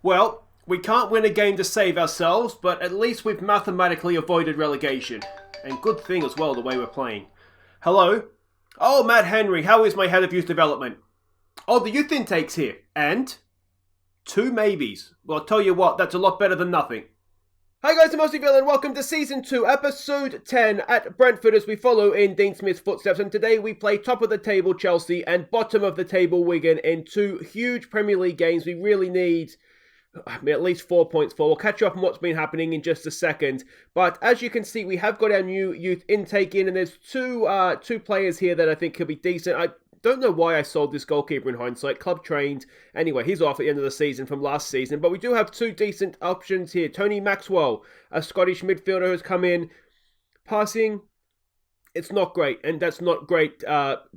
Well, we can't win a game to save ourselves, but at least we've mathematically avoided relegation. And good thing as well, the way we're playing. Hello? Oh, Matt Henry, how is my head of youth development? Oh, the youth intake's here. And? 2 maybes. Well, I'll tell you what, that's a lot better than nothing. Hi guys, I'm Aussie and welcome to Season 2, Episode 10 at Brentford as we follow in Dean Smith's footsteps. And today we play top of the table Chelsea and bottom of the table Wigan in 2 huge Premier League games. We really need at least 4 points for. We'll catch you up on what's been happening in just a second. But as you can see, we have got our new youth intake in, and there's two players here that I think could be decent. I don't know why I sold this goalkeeper in hindsight. Club trained. Anyway, he's off at the end of the season from last season. But we do have 2 decent options here. Tony Maxwell, a Scottish midfielder, has come in. Passing, it's not great. And that's not great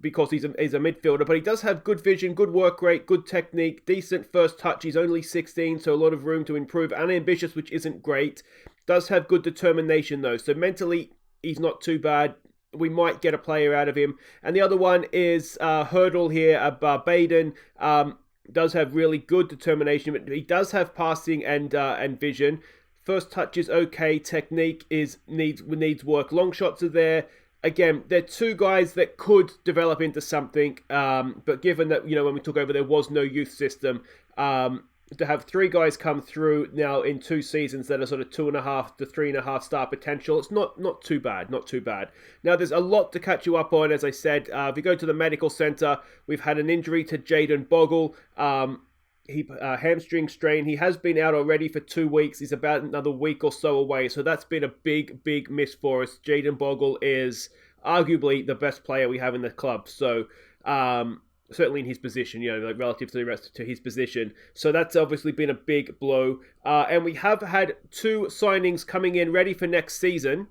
because he's a midfielder. But he does have good vision, good work rate, good technique, decent first touch. He's only 16, so a lot of room to improve. And ambitious, which isn't great. Does have good determination, though. So mentally, he's not too bad. We might get a player out of him. And the other one is Hurdle here, Baden. Does have really good determination, but he does have passing and vision. First touch is okay. Technique needs work. Long shots are there. Again, they're 2 guys that could develop into something. But given that, when we took over, there was no youth system. To have 3 guys come through now in 2 seasons that are sort of 2.5 to 3.5 star potential, it's not too bad, not too bad. Now, there's a lot to catch you up on, as I said. If you go to the medical centre, we've had an injury to Jayden Bogle. Hamstring strain. He has been out already for 2 weeks. He's about another week or so away, so that's been a big miss for us. Jayden Bogle is arguably the best player we have in the club, so certainly in his position, relative to the rest to his position. So that's obviously been a big blow. And we have had 2 signings coming in ready for next season.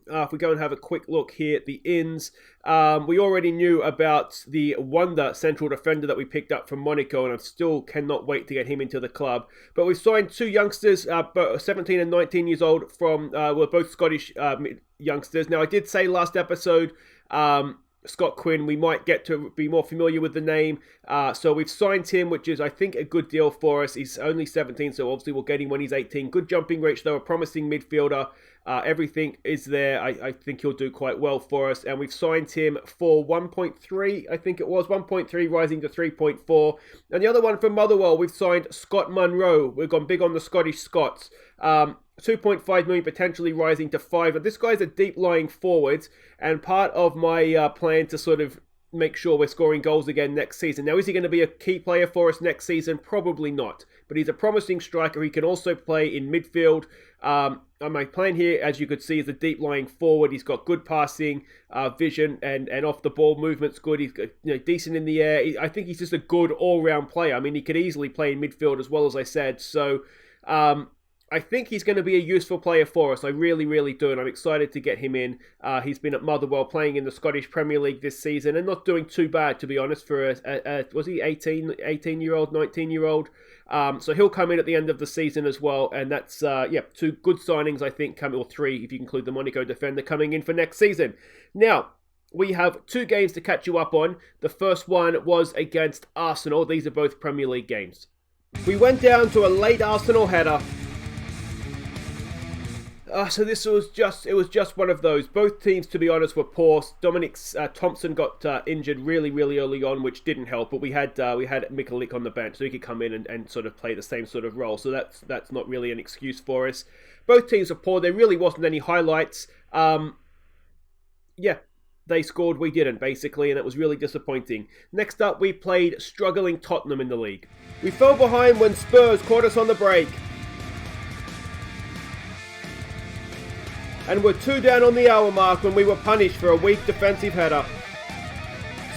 If we go and have a quick look here at the ins, we already knew about the wonder central defender that we picked up from Monaco, and I still cannot wait to get him into the club. But we've signed 2 youngsters, 17 and 19 years old, from both Scottish youngsters. Now, I did say last episode, Scott Quinn, we might get to be more familiar with the name. So we've signed him, which is, I think, a good deal for us. He's only 17, so obviously we'll get him when he's 18. Good jumping reach, though, a promising midfielder. Everything is there. I think he'll do quite well for us. And we've signed him for 1.3, I think it was. 1.3 rising to 3.4. And the other one from Motherwell, we've signed Scott Munro. We've gone big on the Scottish Scots. 2.5 million, potentially rising to 5. But this guy's a deep-lying forward, and part of my plan to sort of make sure we're scoring goals again next season. Now, is he going to be a key player for us next season? Probably not. But he's a promising striker. He can also play in midfield. My plan here, as you could see, is a deep-lying forward. He's got good passing, vision, and off-the-ball movement's good. He's got, decent in the air. I think he's just a good all-round player. I mean, he could easily play in midfield as well, as I said. So, I think he's going to be a useful player for us. I really do, and I'm excited to get him in. He's been at Motherwell playing in the Scottish Premier League this season and not doing too bad, to be honest, for was he 18-year-old, 19-year-old? So he'll come in at the end of the season as well, and that's, 2 good signings, I think, or 3 if you include the Monaco defender coming in for next season. Now, we have 2 games to catch you up on. The first one was against Arsenal. These are both Premier League games. We went down to a late Arsenal header. So this was just one of those. Both teams, to be honest, were poor. Dominic Thompson got injured really early on, which didn't help. But we had Mikalik on the bench, so he could come in and sort of play the same sort of role. So that's not really an excuse for us. Both teams are poor. There really wasn't any highlights. They scored, we didn't, basically, and it was really disappointing. Next up, we played struggling Tottenham in the league. We fell behind when Spurs caught us on the break. And were 2 down on the hour mark when we were punished for a weak defensive header.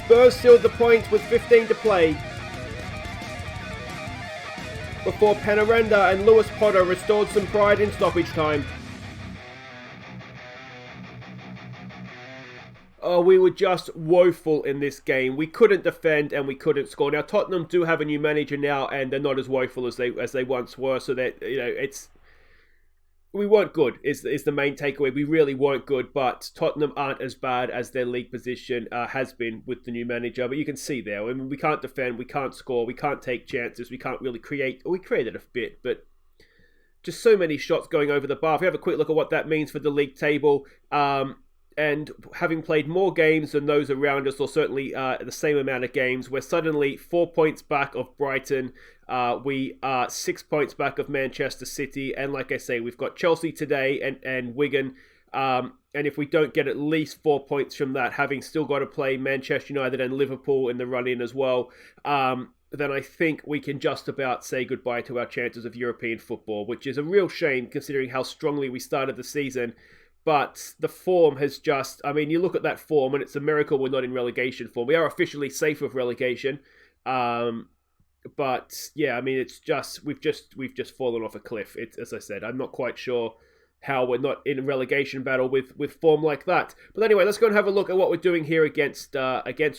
Spurs sealed the points with 15 to play, before Penarenda and Lewis Potter restored some pride in stoppage time. Oh, we were just woeful in this game. We couldn't defend and we couldn't score. Now, Tottenham do have a new manager now, and they're not as woeful as they once were, so that, it's... we weren't good is the main takeaway. We really weren't good, but Tottenham aren't as bad as their league position has been with the new manager. But you can see there, I mean, we can't defend, we can't score, we can't take chances, we can't really create. We created a bit, but just so many shots going over the bar. If we have a quick look at what that means for the league table, and having played more games than those around us, or certainly the same amount of games, we're suddenly 4 points back of Brighton. We are 6 points back of Manchester City. And like I say, we've got Chelsea today and Wigan. And if we don't get at least 4 points from that, having still got to play Manchester United and Liverpool in the run-in as well, then I think we can just about say goodbye to our chances of European football, which is a real shame considering how strongly we started the season. But the form has just, I mean, you look at that form and it's a miracle we're not in relegation form. We are officially safe of relegation. But yeah, I mean, it's just, we've just fallen off a cliff. It's, as I said, I'm not quite sure how we're not in a relegation battle with form like that. But anyway, let's go and have a look at what we're doing here against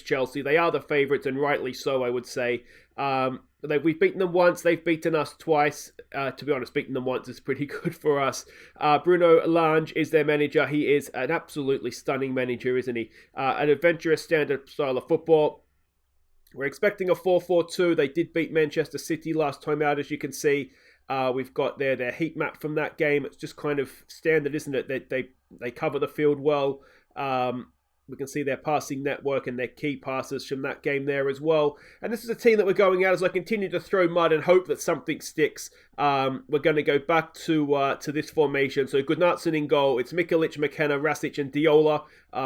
Chelsea. They are the favourites, and rightly so, I would say. We've beaten them once, they've beaten us twice. To be honest, beating them once is pretty good for us. Bruno Lange is their manager. He is an absolutely stunning manager, isn't he? An adventurous standard style of football. We're expecting a 4-4-2. They did beat Manchester City last time out, as you can see. We've got their heat map from that game. It's just kind of standard, isn't it? They cover the field well. We can see their passing network and their key passes from that game there as well. And this is a team that we're going out as I continue to throw mud and hope that something sticks. We're going to go back to this formation. So Gunnarsson in goal. It's Mikulic, McKenna, Rasic and Diola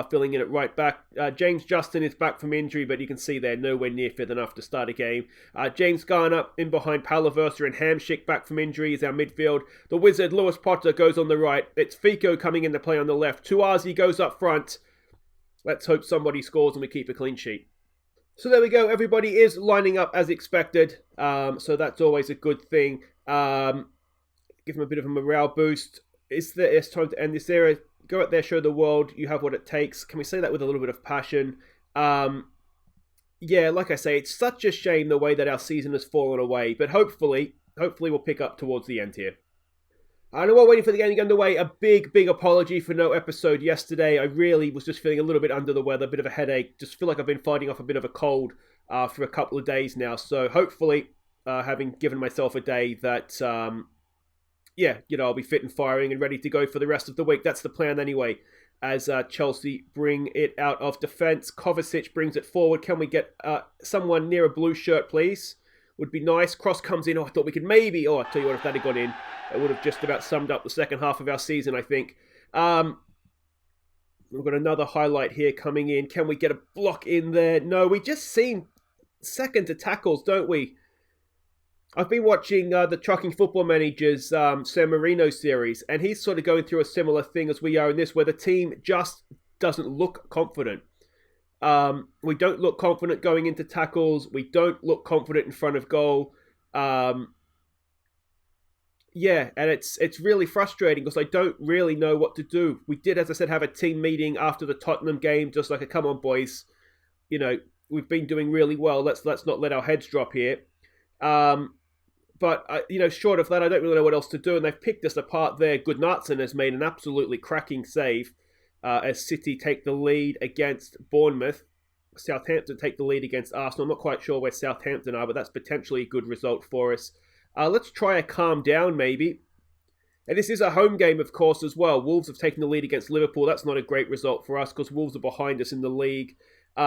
filling in at right back. James Justin is back from injury, but you can see they're nowhere near fit enough to start a game. James Garner in behind Palaversa and Hamsik back from injury is our midfield. The wizard, Lewis Potter, goes on the right. It's Fico coming into play on the left. Tuazi goes up front. Let's hope somebody scores and we keep a clean sheet. So there we go. Everybody is lining up as expected. So that's always a good thing. Give them a bit of a morale boost. It's time to end this era. Go out there, show the world you have what it takes. Can we say that with a little bit of passion? Yeah, like I say, it's such a shame the way that our season has fallen away. But hopefully we'll pick up towards the end here. And while waiting for the game to get underway, a big apology for no episode yesterday. I really was just feeling a little bit under the weather, a bit of a headache. Just feel like I've been fighting off a bit of a cold for a couple of days now. So hopefully, having given myself a day that, I'll be fit and firing and ready to go for the rest of the week. That's the plan anyway, as Chelsea bring it out of defence. Kovacic brings it forward. Can we get someone near a blue shirt, please? Would be nice. Cross comes in. I thought we could maybe... I'll tell you what, if that had gone in, it would have just about summed up the second half of our season, I think. We've got another highlight here coming in. Can we get a block in there? No, we just seem second to tackles, don't we? I've been watching the Trucking Football Manager's San Marino series, and he's sort of going through a similar thing as we are in this, where the team just doesn't look confident. We don't look confident going into tackles. We don't look confident in front of goal. Yeah, and it's really frustrating because I don't really know what to do. We did, as I said, have a team meeting after the Tottenham game, just like, come on, boys. We've been doing really well. Let's not let our heads drop here. But short of that, I don't really know what else to do. And they've picked us apart there. Gunnarsson has made an absolutely cracking save as City take the lead against Bournemouth. Southampton take the lead against Arsenal. I'm not quite sure where Southampton are, but that's potentially a good result for us. Let's try a calm down, maybe. And this is a home game, of course, as well. Wolves have taken the lead against Liverpool. That's not a great result for us because Wolves are behind us in the league.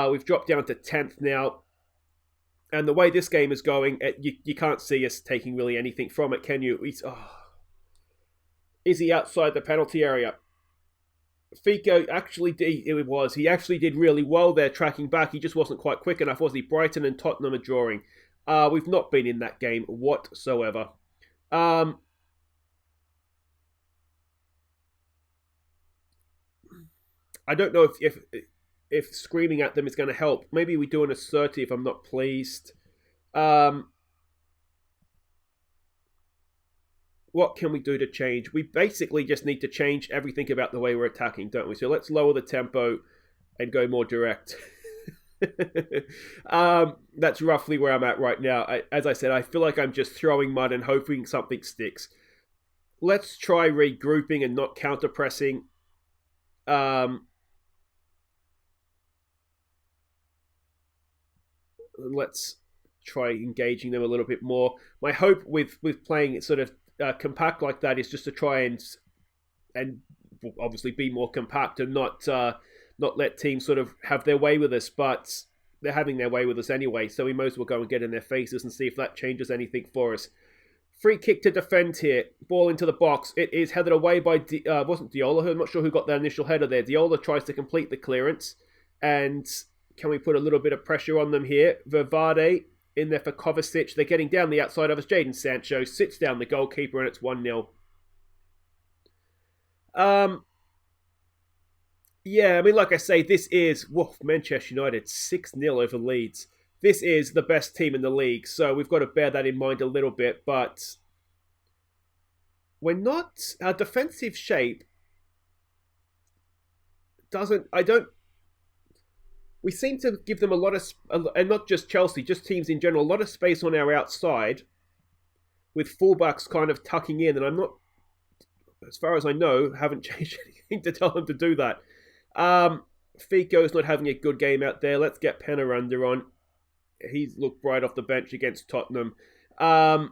We've dropped down to 10th now. And the way this game is going, you can't see us taking really anything from it, can you? Is he outside the penalty area? Fico actually did. He actually did really well there, tracking back. He just wasn't quite quick enough, was he? Brighton and Tottenham are drawing. We've not been in that game whatsoever. I don't know if screaming at them is going to help. Maybe we do an assertive. I'm not pleased. What can we do to change? We basically just need to change everything about the way we're attacking, don't we? So let's lower the tempo and go more direct. That's roughly where I'm at right now. As I said, I feel like I'm just throwing mud and hoping something sticks. let's try regrouping and not counter-pressing. Let's try engaging them a little bit more. My hope with playing it sort of compact like that is just to try and obviously be more compact and not let teams sort of have their way with us, but they're having their way with us anyway, so we might as well go and get in their faces and see if that changes anything for us. Free kick to defend here. Ball into the box. It is headed away by, wasn't Diola? I'm not sure who got that initial header there. Diola tries to complete the clearance. And can we put a little bit of pressure on them here? Vervade in there for Kovacic. They're getting down the outside of us. Jadon Sancho sits down the goalkeeper and it's 1-0. Yeah, I mean, like I say, this is Manchester United 6-0 over Leeds. This is the best team in the league, so we've got to bear that in mind a little bit, but we're not... Our defensive shape we seem to give them a lot of... And not just Chelsea, just teams in general, a lot of space on our outside with fullbacks kind of tucking in, and I'm not... As far as I know, haven't changed anything to tell them to do that. Fico's not having a good game out there. Let's get Penaranda on. He's looked bright off the bench against Tottenham. Yeah,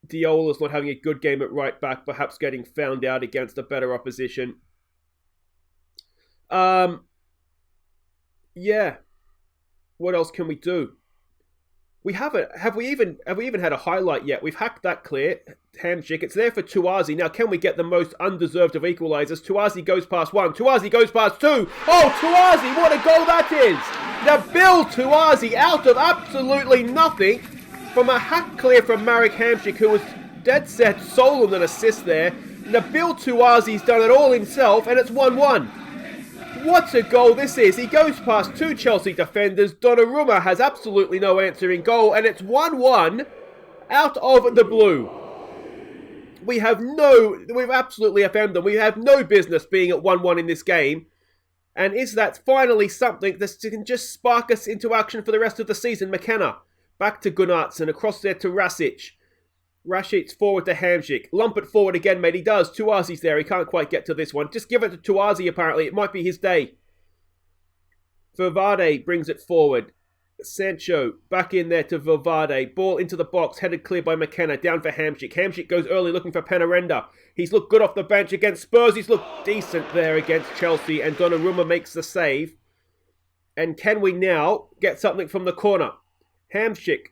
Diola's not having a good game at right back, perhaps getting found out against a better opposition. Yeah. What else can we do? We haven't. Have we even had a highlight yet? We've hacked that clear. Hamsik. It's there for Tuazi. Now, can we get the most undeserved of equalisers? Tuazi goes past one. Tuazi goes past two. Oh, Tuazi! What a goal that is! Nabil Tuazi out of absolutely nothing from a hack clear from Marek Hamsik, who was dead set solo on an assist there. Nabil Tuazi's done it all himself, and it's 1-1. What a goal this is. He goes past two Chelsea defenders. Donnarumma has absolutely no answer in goal, and it's 1-1 out of the blue. We've absolutely offended them. We have no business being at 1-1 in this game. And is that finally something that can just spark us into action for the rest of the season? McKenna back to Gunnarsson, across there to Rasic. Rashic's forward to Hamsik. Lump it forward again, mate. He does. Tuazi's there. He can't quite get to this one. Just give it to Tuazi, apparently. It might be his day. Vervade brings it forward. Sancho back in there to Vervade. Ball into the box. Headed clear by McKenna. Down for Hamsik. Hamsik goes early looking for Penaranda. He's looked good off the bench against Spurs. He's looked decent there against Chelsea. And Donnarumma makes the save. And can we now get something from the corner? Hamsik.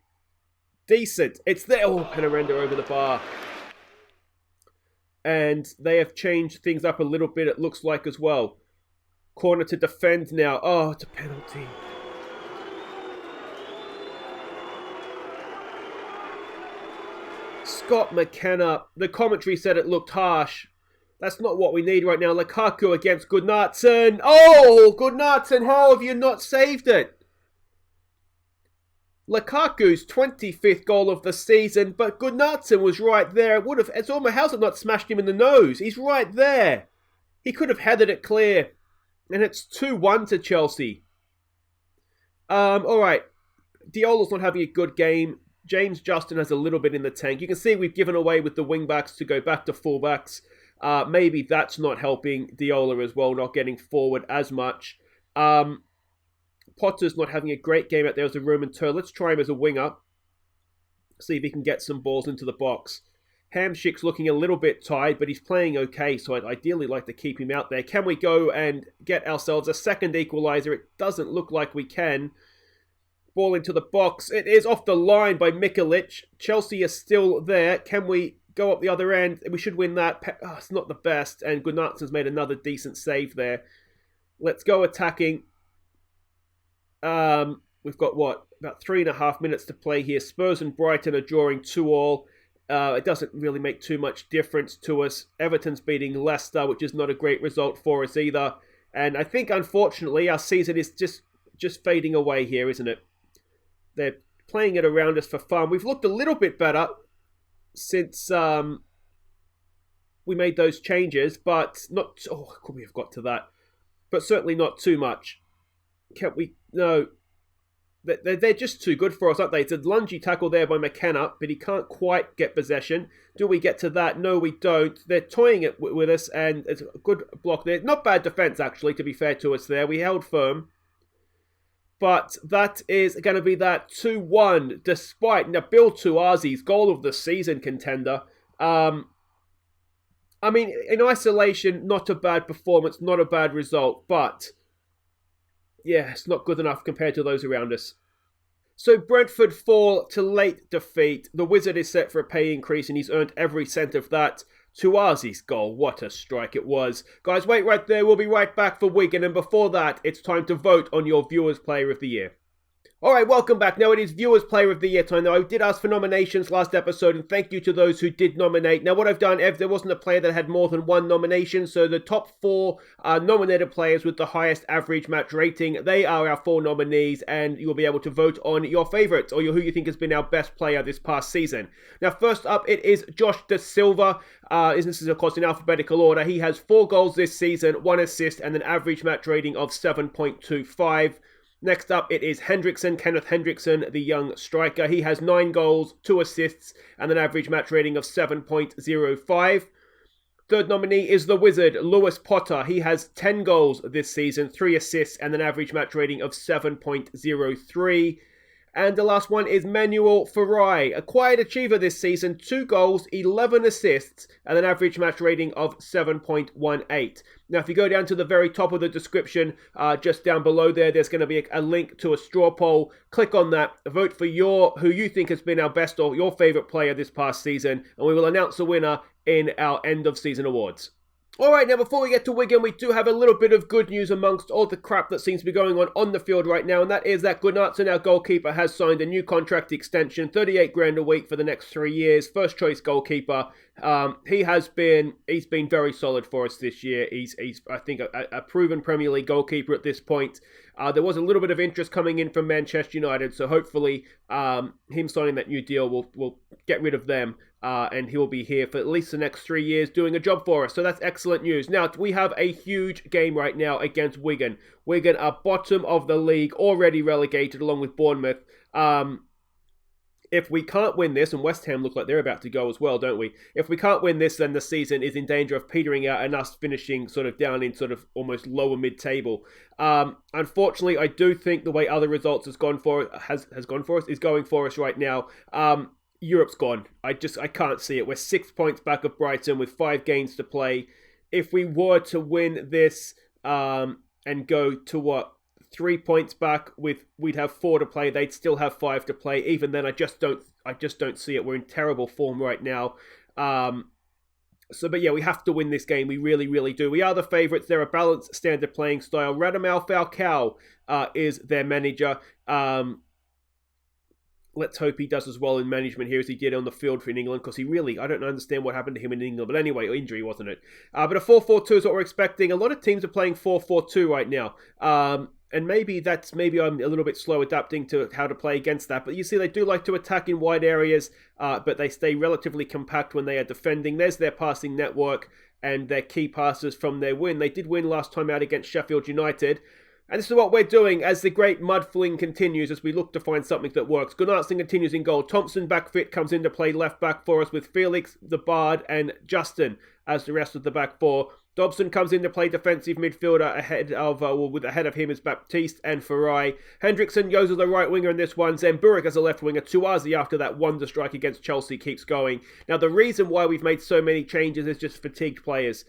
Decent. It's there. Oh, Penaranda over the bar. And they have changed things up a little bit, it looks like, as well. Corner to defend now. Oh, it's a penalty. Scott McKenna. The commentary said it looked harsh. That's not what we need right now. Lukaku against Gunnarsson. Oh, Gunnarsson, how have you not saved it? Lukaku's 25th goal of the season, but Gunnarsson was right there. It's almost, how's it not smashed him in the nose? He's right there. He could have headed it clear. And it's 2-1 to Chelsea. Alright. Diola's not having a good game. James Justin has a little bit in the tank. You can see we've given away with the wing-backs to go back to full-backs. Maybe that's not helping Diola as well, not getting forward as much. Potter's not having a great game out there as a Rumenteur. Let's try him as a winger. See if he can get some balls into the box. Hamsik's looking a little bit tired, but he's playing okay, so I'd ideally like to keep him out there. Can we go and get ourselves a second equaliser? It doesn't look like we can. Ball into the box. It is off the line by Mikolic. Chelsea is still there. Can we go up the other end? We should win that. Oh, it's not the best, and Gunnarsson's made another decent save there. Let's go attacking. We've got, about 3.5 minutes to play here. Spurs and Brighton are drawing 2-2. It doesn't really make too much difference to us. Everton's beating Leicester, which is not a great result for us either. And I think, unfortunately, our season is just fading away here, isn't it? They're playing it around us for fun. We've looked a little bit better since we made those changes, but not... Oh, could we have got to that? But certainly not too much. Can't we... No. they're just too good for us, aren't they? It's a lungy tackle there by McKenna, but he can't quite get possession. Do we get to that? No, we don't. They're toying it with us, and it's a good block there. Not bad defense, actually, to be fair to us there. We held firm. But that is going to be that 2-1, despite Nabil Touazi's goal of the season contender. I mean, in isolation, not a bad performance, not a bad result, but yeah, it's not good enough compared to those around us. So Brentford fall to late defeat. The Wizard is set for a pay increase and he's earned every cent of that. Touazi's goal, what a strike it was. Guys, wait right there, we'll be right back for Wigan, and before that, it's time to vote on your Viewers Player of the Year. Alright, welcome back. Now it is Viewers Player of the Year time. Now I did ask for nominations last episode, and thank you to those who did nominate. Now what I've done, there wasn't a player that had more than one nomination, so the top 4 nominated players with the highest average match rating, they are our 4 nominees, and you'll be able to vote on your favourites, or who you think has been our best player this past season. Now first up, it is Josh Da Silva. This is of course in alphabetical order. He has 4 goals this season, 1 assist, and an average match rating of 7.25. Next up, it is Hendrickson, Kenneth Hendrickson, the young striker. He has 9 goals, 2 assists, and an average match rating of 7.05. Third nominee is the Wizard, Lewis Potter. He has 10 goals this season, 3 assists, and an average match rating of 7.03. And the last one is Manuel Farai, a quiet achiever this season, 2 goals, 11 assists, and an average match rating of 7.18. Now, if you go down to the very top of the description, just down below there's going to be a link to a straw poll. Click on that, vote for who you think has been our best or your favourite player this past season, and we will announce the winner in our end of season awards. Alright, now before we get to Wigan, we do have a little bit of good news amongst all the crap that seems to be going on the field right now, and that is that Gunnarsson, our goalkeeper, has signed a new contract extension, 38 grand a week for the next 3 years, first choice goalkeeper. He's been very solid for us this year. He's I think, a proven Premier League goalkeeper at this point. There was a little bit of interest coming in from Manchester United, so hopefully him signing that new deal will get rid of them. And he will be here for at least the next 3 years doing a job for us. So that's excellent news. Now, we have a huge game right now against Wigan. Wigan are bottom of the league, already relegated along with Bournemouth. If we can't win this, and West Ham look like they're about to go as well, don't we? If we can't win this, then the season is in danger of petering out and us finishing sort of down in sort of almost lower mid-table. Unfortunately, I do think the way other results is going for us right now. Europe's gone. I can't see it. We're 6 points back of Brighton with 5 games to play. If we were to win this and go to 3 points back, we'd have 4 to play. They'd still have 5 to play. Even then, I just don't see it. We're in terrible form right now. But yeah, we have to win this game. We really, really do. We are the favourites. They're a balanced standard playing style. Radamel Falcao is their manager. Let's hope he does as well in management here as he did on the field in England, because I don't understand what happened to him in England. But anyway, injury, wasn't it? But a 4-4-2 is what we're expecting. A lot of teams are playing 4-4-2 right now. And maybe I'm a little bit slow adapting to how to play against that. But you see, they do like to attack in wide areas, but they stay relatively compact when they are defending. There's their passing network and their key passes from their win. They did win last time out against Sheffield United. And this is what we're doing as the great mud fling continues as we look to find something that works. Gunnarsson continues in goal. Thompson back fit comes in to play left back for us with Felix, the Bard and Justin as the rest of the back 4. Dobson comes in to play defensive midfielder ahead of him is Baptiste and Farai. Hendrickson goes as a right winger in this one. Zemburik as a left winger. Touazi after that wonder strike against Chelsea keeps going. Now the reason why we've made so many changes is just fatigued players.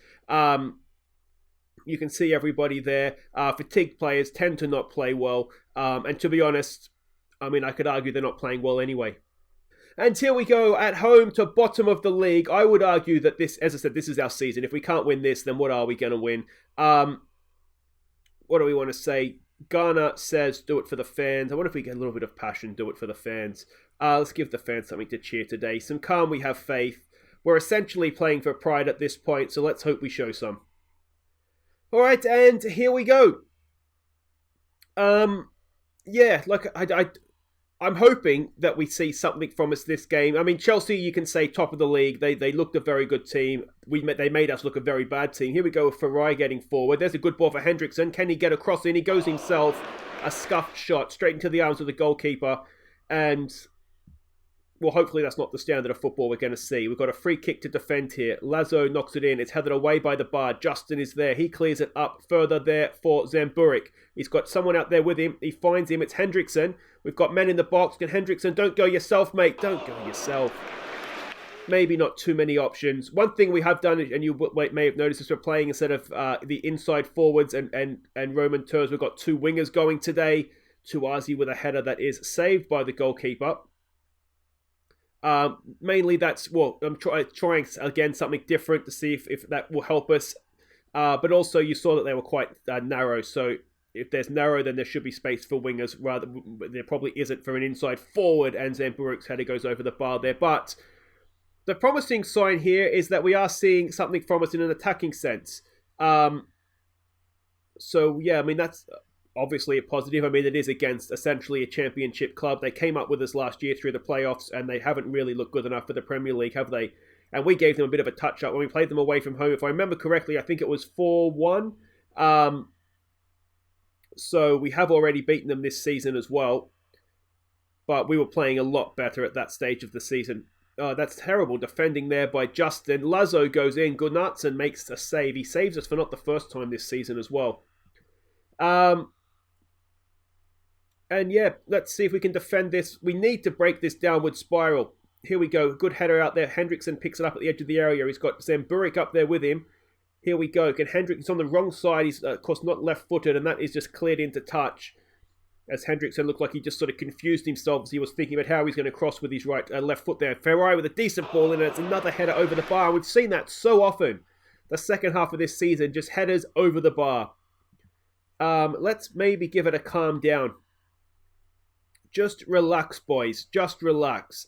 You can see everybody there. Fatigued players tend to not play well. And to be honest, I could argue they're not playing well anyway. And here we go at home to bottom of the league. I would argue that this, as I said, this is our season. If we can't win this, then what are we going to win? What do we want to say? Ghana says, do it for the fans. I wonder if we get a little bit of passion, do it for the fans. Let's give the fans something to cheer today. Some calm, we have faith. We're essentially playing for pride at this point, so let's hope we show some. All right, and here we go. Yeah, like I'm hoping that we see something from us this game. I mean, Chelsea, you can say top of the league. They looked a very good team. They made us look a very bad team. Here we go with Farai getting forward. There's a good ball for Hendrickson. Can he get across in? He goes himself. A scuffed shot straight into the arms of the goalkeeper. And, well, hopefully that's not the standard of football we're going to see. We've got a free kick to defend here. Lazo knocks it in. It's headed away by the bar. Justin is there. He clears it up further there for Zamburik. He's got someone out there with him. He finds him. It's Hendrickson. We've got men in the box. Can Hendrickson, don't go yourself, mate. Don't go yourself. Maybe not too many options. One thing we have done, and you may have noticed, is we're playing instead of the inside forwards and Roman Turs. We've got two wingers going today. Tuazi with a header that is saved by the goalkeeper. Mainly that's, well, I'm trying again something different to see if that will help us. But also you saw that they were quite narrow, so if there's narrow, then there should be space for wingers. Rather, there probably isn't for an inside forward, and Zamburik's header goes over the bar there. But the promising sign here is that we are seeing something from us in an attacking sense. So, yeah, I mean, that's obviously a positive. I mean, it is against essentially a championship club. They came up with us last year through the playoffs, and they haven't really looked good enough for the Premier League, have they? And we gave them a bit of a touch-up when we played them away from home. If I remember correctly, I think it was 4-1. So we have already beaten them this season as well. But we were playing a lot better at that stage of the season. That's terrible defending there by Justin. Lazo goes in. Gunnarsson makes a save. He saves us for not the first time this season as well. And yeah, let's see if we can defend this. We need to break this downward spiral. Here we go. Good header out there. Hendrickson picks it up at the edge of the area. He's got Zamburik up there with him. Here we go. Hendrickson's on the wrong side. He's, of course, not left-footed, and that is just cleared into touch. As Hendrickson looked like he just sort of confused himself as he was thinking about how he's going to cross with his left foot there. Ferrari with a decent ball in it. It's another header over the bar. We've seen that so often. The second half of this season, just headers over the bar. Let's maybe give it a calm down. Just relax, boys. Just relax.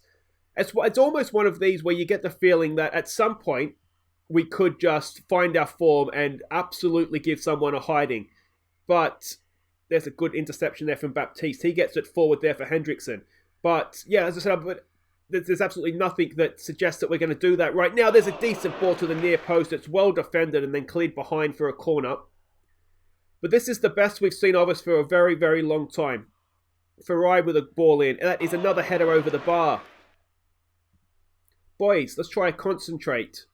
It's almost one of these where you get the feeling that at some point, we could just find our form and absolutely give someone a hiding. But there's a good interception there from Baptiste. He gets it forward there for Hendrickson. But yeah, as I said, there's absolutely nothing that suggests that we're going to do that right now. There's a decent ball to the near post. It's well defended and then cleared behind for a corner. But this is the best we've seen of us for a very, very long time. Farai with a ball in. That is another header over the bar. Boys, let's try and concentrate.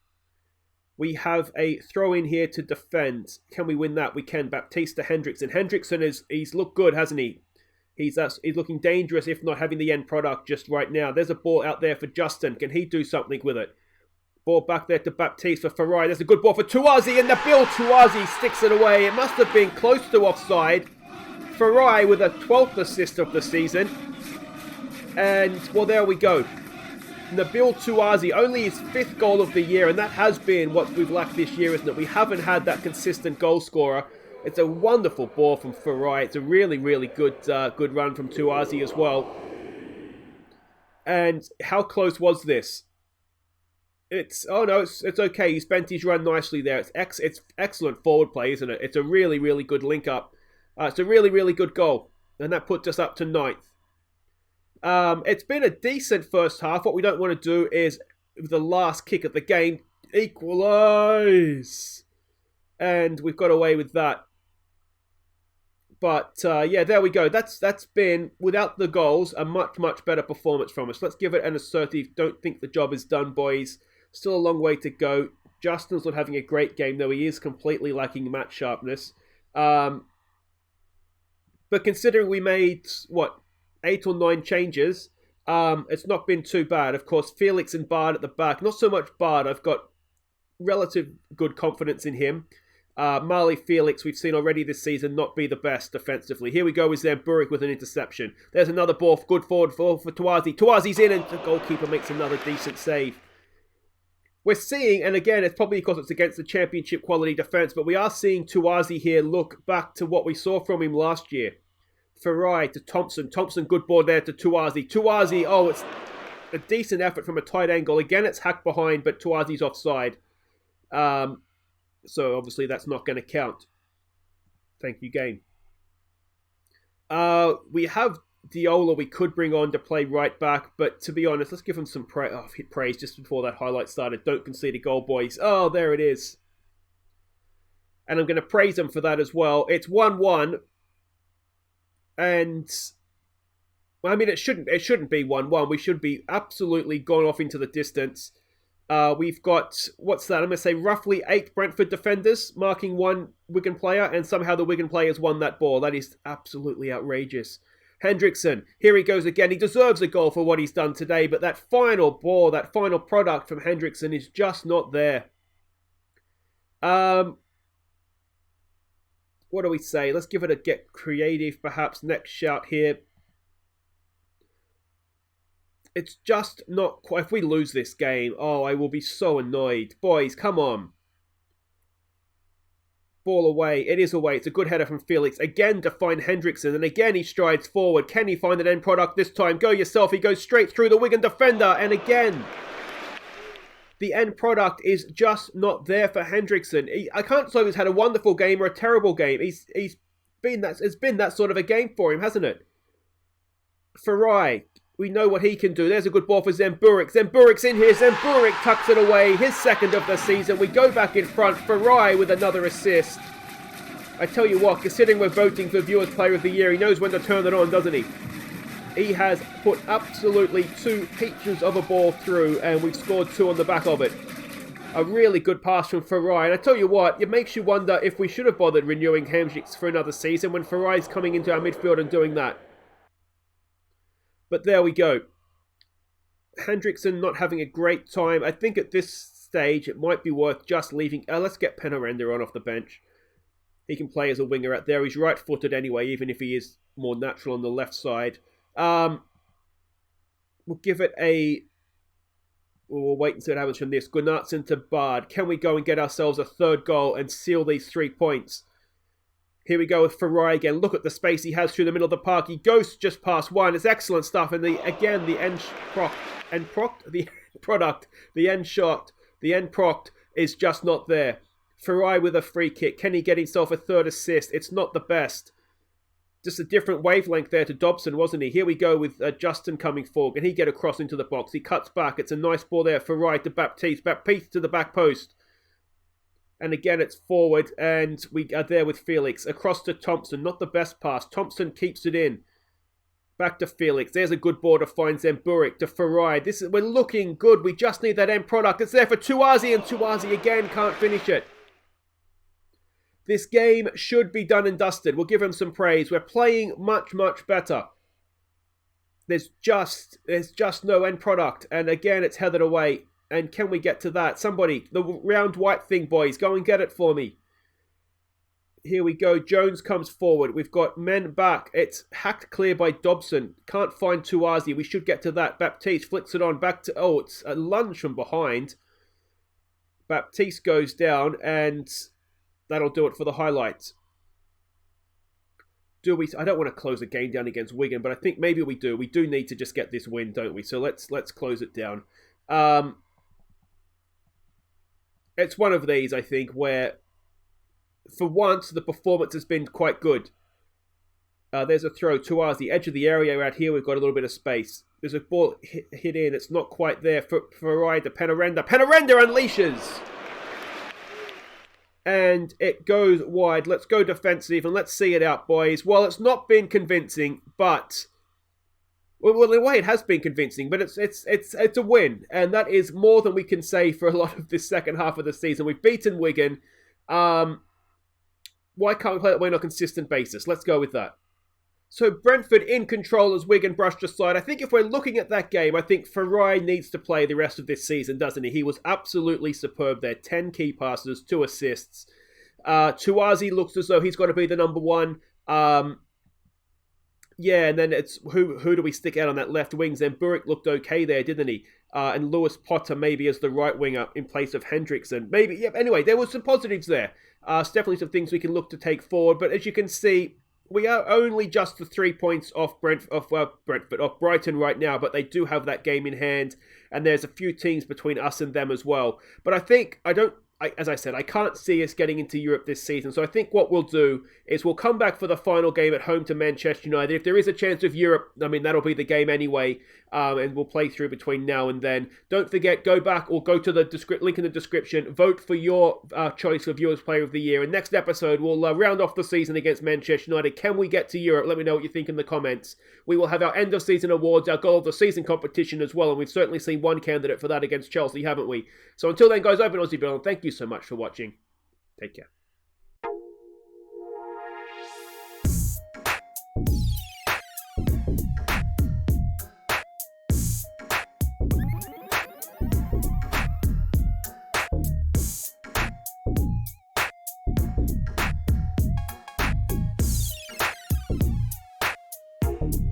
We have a throw in here to defend. Can we win that? We can. Baptiste to Hendrickson. Hendrickson he's looked good, hasn't he? He's looking dangerous, if not having the end product just right now. There's a ball out there for Justin. Can he do something with it? Ball back there to Baptiste for Farai. There's a good ball for Tuazi, and Nabil Tuazi sticks it away. It must have been close to offside. Farai with a 12th assist of the season. And, well, there we go. Nabil Tuazi, only his 5th goal of the year, and that has been what we've lacked this year, isn't it? We haven't had that consistent goal scorer. It's a wonderful ball from Farai. It's a really, really good run from Tuazi as well. And how close was this? It's okay. He spent his run nicely there. It's excellent forward play, isn't it? It's a really, really good link up. It's a really, really good goal. And that puts us up to 9th. It's been a decent first half. What we don't want to do is, with the last kick of the game, equalise. And we've got away with that. But, yeah, there we go. That's been, without the goals, a much, much better performance from us. Let's give it an assertive. Don't think the job is done, boys. Still a long way to go. Justin's not having a great game, though. He is completely lacking match sharpness. But considering we made, 8 or 9 changes, it's not been too bad. Of course, Felix and Bard at the back. Not so much Bard. I've got relative good confidence in him. Marley Felix, we've seen already this season, not be the best defensively. Here we go with Zamburik with an interception. There's another ball, good forward for Tuazi. Tuazi's in, and the goalkeeper makes another decent save. We're seeing, and again, it's probably because it's against the championship quality defence, but we are seeing Tuazi here look back to what we saw from him last year. Farai to Thompson. Thompson, good ball there to Tuazi. Tuazi, it's a decent effort from a tight angle. Again, it's hacked behind, but Tuazi's offside. So obviously that's not going to count. Thank you, game. We have Diola we could bring on to play right back, but to be honest, let's give him some praise just before that highlight started. Don't concede a goal, boys. Oh, there it is. And I'm going to praise him for that as well. It's 1-1. And I mean, it shouldn't be 1-1. We should be absolutely gone off into the distance. We've got, what's that? I'm going to say roughly 8 Brentford defenders marking 1 Wigan player, and somehow the Wigan players won that ball. That is absolutely outrageous. Hendrickson, here he goes again. He deserves a goal for what he's done today, but that final ball, that final product from Hendrickson is just not there. What do we say? Let's give it a get creative, perhaps. Next shout here. It's just not quite... If we lose this game, oh, I will be so annoyed. Boys, come on. Ball away. It is away. It's a good header from Felix. Again to find Hendrickson. And again he strides forward. Can he find an end product this time? Go yourself. He goes straight through the Wigan defender. And again, the end product is just not there for Hendrickson. I can't say he's had a wonderful game or a terrible game. It's been that sort of a game for him, hasn't it? Farai. We know what he can do. There's a good ball for Zemburik. Zemburik's in here. Zemburik tucks it away. His second of the season. We go back in front. Farai with another assist. I tell you what, considering we're voting for Viewers Player of the Year, he knows when to turn it on, doesn't he? He has put absolutely 2 peaches of a ball through, and we've scored 2 on the back of it. A really good pass from Farai. And I tell you what, it makes you wonder if we should have bothered renewing Hamsik for another season when Farai's coming into our midfield and doing that. But there we go. Hendrickson not having a great time. I think at this stage it might be worth just leaving. Let's get Penarenda on off the bench. He can play as a winger out there. He's right-footed anyway, even if he is more natural on the left side. We'll give it a... We'll wait and see what happens from this. Gunnarsson to Bard. Can we go and get ourselves a 3rd goal and seal these 3 points? Here we go with Farai again. Look at the space he has through the middle of the park. He goes just past 1. It's excellent stuff. And the end product is just not there. Farai with a free kick. Can he get himself a 3rd assist? It's not the best. Just a different wavelength there to Dobson, wasn't he? Here we go with Justin coming forward. Can he get across into the box? He cuts back. It's a nice ball there. Farai to Baptiste. Baptiste to the back post. And again, it's forward, and we are there with Felix. Across to Thompson, not the best pass. Thompson keeps it in. Back to Felix. There's a good ball to find Zemburik to Farai. We're looking good. We just need that end product. It's there for Tuazi, and Tuazi again can't finish it. This game should be done and dusted. We'll give him some praise. We're playing much, much better. There's just no end product. And again, it's headed away. And can we get to that? Somebody, the round white thing, boys, go and get it for me. Here we go. Jones comes forward. We've got men back. It's hacked clear by Dobson. Can't find Tuazi. We should get to that. Baptiste flicks it on back to... Oh, it's a lunge from behind. Baptiste goes down, and that'll do it for the highlights. I don't want to close the game down against Wigan, but I think maybe we do. We do need to just get this win, don't we? So let's close it down. It's one of these, I think, where for once the performance has been quite good. There's a throw. Tuazi, edge of the area out here. We've got a little bit of space. There's a ball hit in. It's not quite there for Farai to Penarenda. Penarenda unleashes! And it goes wide. Let's go defensive and let's see it out, boys. Well, it's not been convincing, but... Well, in a way, it has been convincing, but it's a win, and that is more than we can say for a lot of this second half of the season. We've beaten Wigan. Why can't we play that way on a consistent basis? Let's go with that. So Brentford in control as Wigan brushed aside. I think if we're looking at that game, I think Farai needs to play the rest of this season, doesn't he? He was absolutely superb there. 10 key passes, 2 assists. Tuazi looks as though he's got to be the number 1. Yeah, and then it's who do we stick out on that left wing? Zemburik looked okay there, didn't he? And Lewis Potter maybe as the right winger in place of Hendrickson. Maybe, yeah, anyway, there were some positives there. It's definitely some things we can look to take forward. But as you can see, we are only just the 3 points off Brighton right now, but they do have that game in hand. And there's a few teams between us and them as well. But I as I said, I can't see us getting into Europe this season. So I think what we'll do is we'll come back for the final game at home to Manchester United. If there is a chance of Europe, I mean, that'll be the game anyway. And we'll play through between now and then. Don't forget, go back or go to the link in the description. Vote for your choice of Viewers Player of the Year. And next episode, we'll round off the season against Manchester United. Can we get to Europe? Let me know what you think in the comments. We will have our end of season awards, our goal of the season competition as well. And we've certainly seen one candidate for that against Chelsea, haven't we? So until then, guys, I've been Aussie Bill, and thank you so much for watching. Take care.